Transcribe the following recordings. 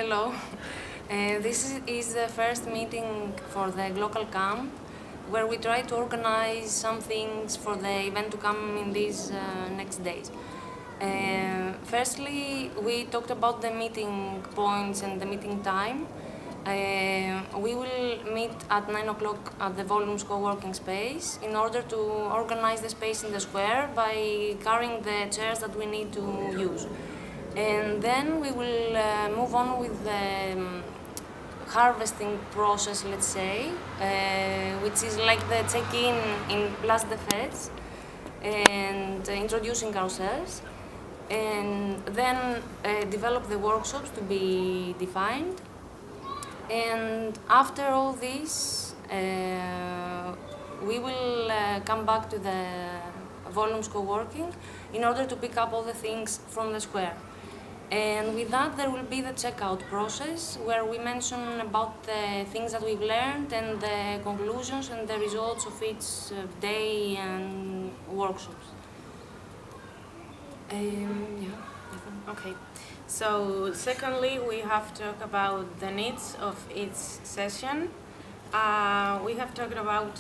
Hello. This is the first meeting for the Glocal Camp, where we try to organize some things for the event to come in these next days. Firstly, we talked about the meeting points and the meeting time. We will meet at 9 o'clock at the Volumes co-working space in order to organize the space in the square by carrying the chairs that we need to use. And then we will move on with the harvesting process, let's say, which is like the check-in in plus the feds and introducing ourselves, and then develop the workshops to be defined. And after all this, we will come back to the Volumes co-working in order to pick up all the things from the square. And with that, there will be the checkout process where we mention about the things that we've learned and the conclusions and the results of each day and workshops. Yeah. Okay. So secondly, we have talked about the needs of each session. We have talked about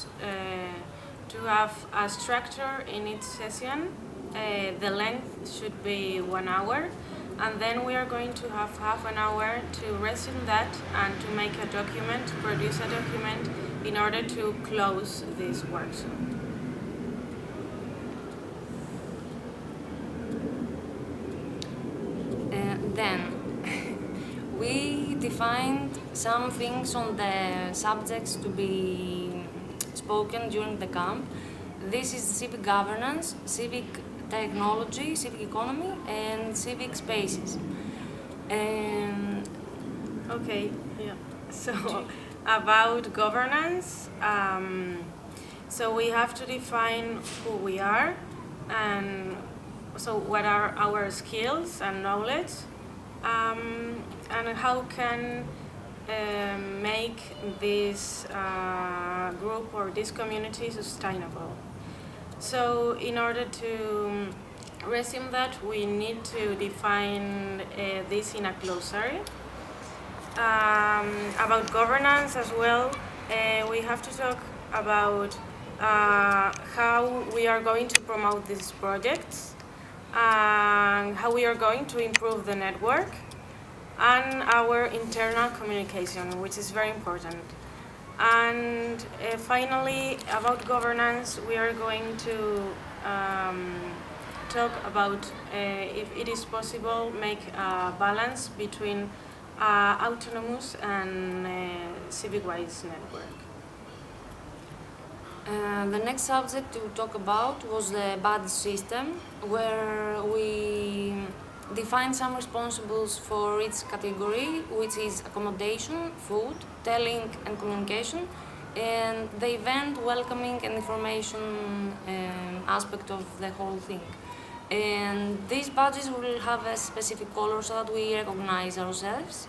to have a structure in each session. The length should be 1 hour. And then we are going to have half an hour to resume that and to make a document, produce a document in order to close this workshop. Then we defined some things on the subjects to be spoken during the camp. This is civic governance, civic technology, civic economy, and civic spaces. Okay, yeah. So about governance, so we have to define who we are, and so what are our skills and knowledge, and how can make this group or this community sustainable. So in order to resume that, we need to define this in a glossary. About governance as well, we have to talk about how we are going to promote these projects, how we are going to improve the network, and our internal communication, which is very important. And finally, about governance, we are going to talk about if it is possible make a balance between autonomous and civic-wise network. The next subject to talk about was the badge system, where we define some responsibles for each category, which is accommodation, food, telling and communication, and the event, welcoming and information aspect of the whole thing. And these badges will have a specific color so that we recognize ourselves.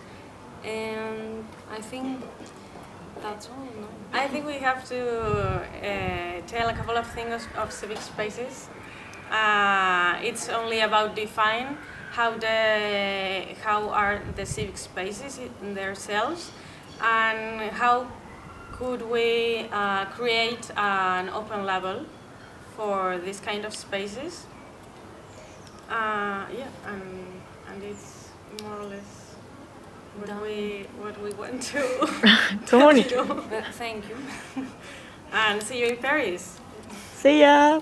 And I think that's all, no? I think we have to tell a couple of things of civic spaces. It's only about define how are the civic spaces in themselves, and how could we create an open level for this kind of spaces. And it's more or less what we want to Tony. do. Thank you. And see you in Paris. See ya!